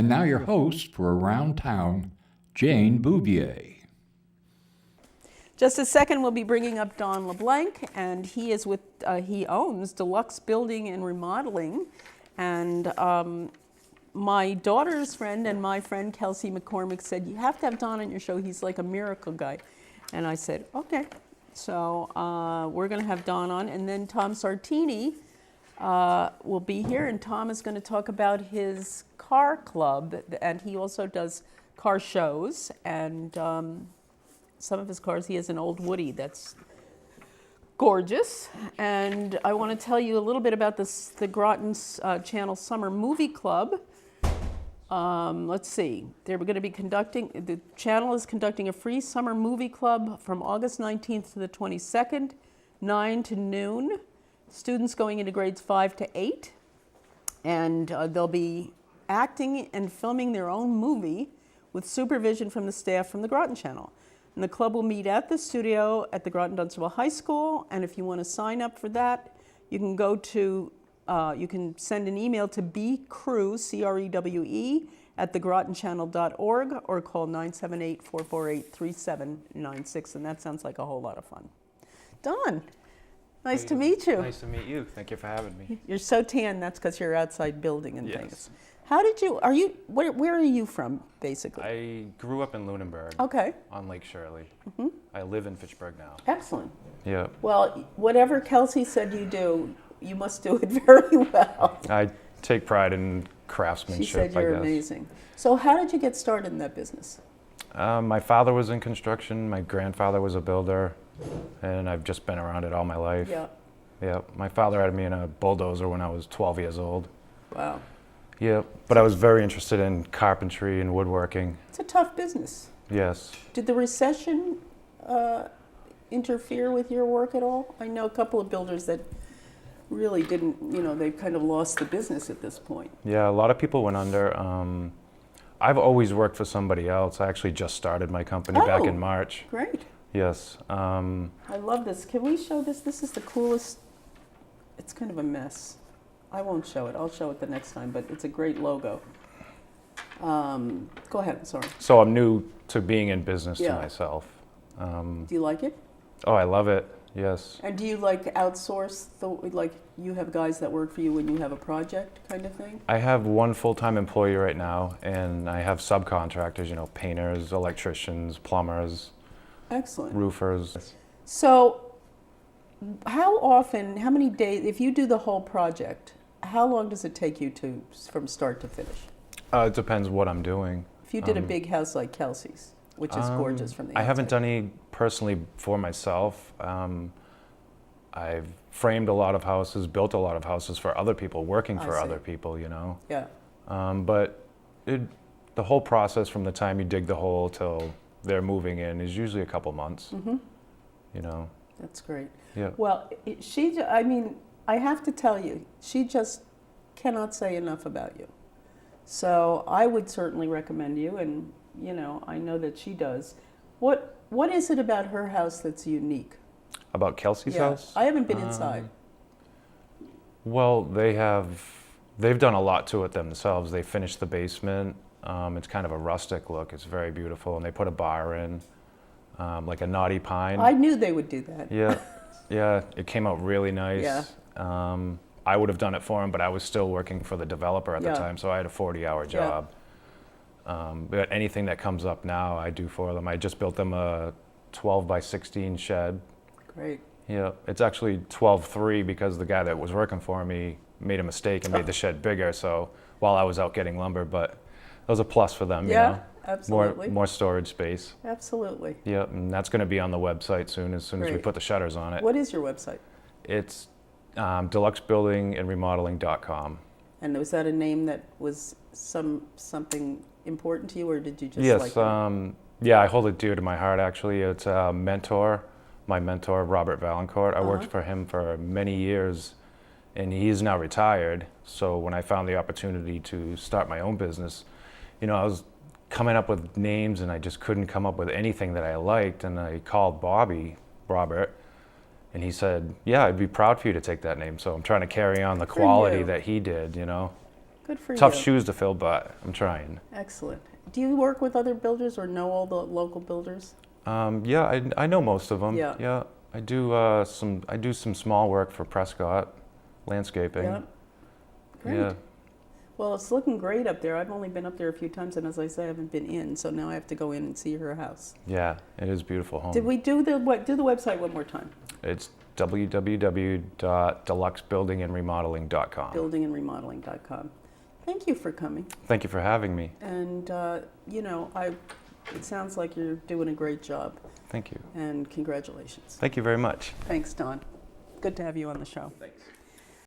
now your host for Around Town, Jane Bouvier. Just a second, we'll be bringing up Don Leblanc, and he is with, he owns Deluxe Building and Remodeling. And my daughter's friend and my friend Kelsey McCormick said, you have to have Don on your show. He's like a miracle guy. And I said, okay. So we're going to have Don on. And then Tom Sartini will be here. And Tom is going to talk about his car club. And he also does car shows. And some of his cars, he has an old Woody that's gorgeous. And I want to tell you a little bit about the Groton Channel Summer Movie Club. Let's see, they're going to be the channel is conducting a free summer movie club from August 19th to the 22nd, 9 to noon. Students going into grades 5 to 8. And they'll be acting and filming their own movie with supervision from the staff from the Groton Channel. And the club will meet at the studio at the Groton Dunstable High School. And if you want to sign up for that, you can go to, you can send an email to bcrewe, C-R-E-W-E, at thegrotonchannel.org or call 978-448-3796. And that sounds like a whole lot of fun. Don, nice to meet you. Nice to meet you. Thank you for having me. You're so tan, that's because you're outside building and Yes. things. How did you, where are you from, basically? I grew up in Lunenburg. Okay. On Lake Shirley. Mm-hmm. I live in Fitchburg now. Excellent. Yeah. Well, whatever Kelsey said you do, you must do it very well. I take pride in craftsmanship, She said you're I guess. amazing. So how did you get started in that business? My father was in construction, my grandfather was a builder, and I've just been around it all my life. Yeah. Yeah. My father had me in a bulldozer when I was 12 years old. Wow. Yeah, but I was very interested in carpentry and woodworking. It's a tough business. Yes. Did the recession interfere with your work at all? I know a couple of builders that really didn't, they've kind of lost the business at this point. Yeah, a lot of people went under. I've always worked for somebody else. I actually just started my company back in March. Great. Yes. I love this. Can we show this? This is the coolest. It's kind of a mess. I won't show it. I'll show it the next time, but it's a great logo. Go ahead. Sorry. So I'm new to being in business to Yeah. myself. Do you like it? Oh, I love it. Yes. And do you outsource you have guys that work for you when you have a project kind of thing? I have one full-time employee right now, and I have subcontractors, painters, electricians, plumbers, Excellent. roofers. So how many days, if you do the whole project, how long does it take you from start to finish? It depends what I'm doing. If you did a big house like Kelsey's, which is gorgeous from the outside. I haven't done any personally for myself. I've framed a lot of houses, built a lot of houses for other people, working for other people, Yeah. But the whole process from the time you dig the hole till they're moving in is usually a couple months. Mm-hmm. That's great. Yeah. Well, I have to tell you, she just cannot say enough about you. So I would certainly recommend you, and I know that she does. What is it about her house that's unique? About Kelsey's house? I haven't been inside. Well, they've done a lot to it themselves. They finished the basement. It's kind of a rustic look. It's very beautiful, and they put a bar in, like a knotty pine. I knew they would do that. Yeah, yeah. It came out really nice. Yeah. I would have done it for him, but I was still working for the developer at the time, so I had a 40-hour job. But anything that comes up now, I do for them. I just built them a 12 by 16 shed. Great. Yeah, it's actually 12.3 because the guy that was working for me made a mistake and made the shed bigger. So while I was out getting lumber, but that was a plus for them. Yeah, absolutely. More storage space. Absolutely. Yeah, and that's going to be on the website soon as we put the shutters on it. What is your website? It's deluxebuildingandremodeling.com. And was that a name that was something important to you, or did you just yes, like it? Yeah, I hold it dear to my heart, actually. It's a mentor, my mentor, Robert Valancourt. I worked for him for many years, and he's now retired. So when I found the opportunity to start my own business, I was coming up with names, and I just couldn't come up with anything that I liked. And I called Robert, and he said, yeah, I'd be proud for you to take that name. So I'm trying to carry on the quality that he did, Good for Tough you. shoes to fill, but I'm trying. Excellent. Do you work with other builders or know all the local builders? Yeah, I know most of them. Yeah. Yeah, I do some small work for Prescott, landscaping. Yeah. Great. Yeah. Well, it's looking great up there. I've only been up there a few times, and as I say, I haven't been in, so now I have to go in and see her house. Yeah, it is a beautiful home. Did we do the website one more time? It's www.deluxebuildingandremodeling.com. Buildingandremodeling.com. Thank you for coming. Thank you for having me. And it sounds like you're doing a great job. Thank you. And congratulations. Thank you very much. Thanks, Don. Good to have you on the show. Thanks.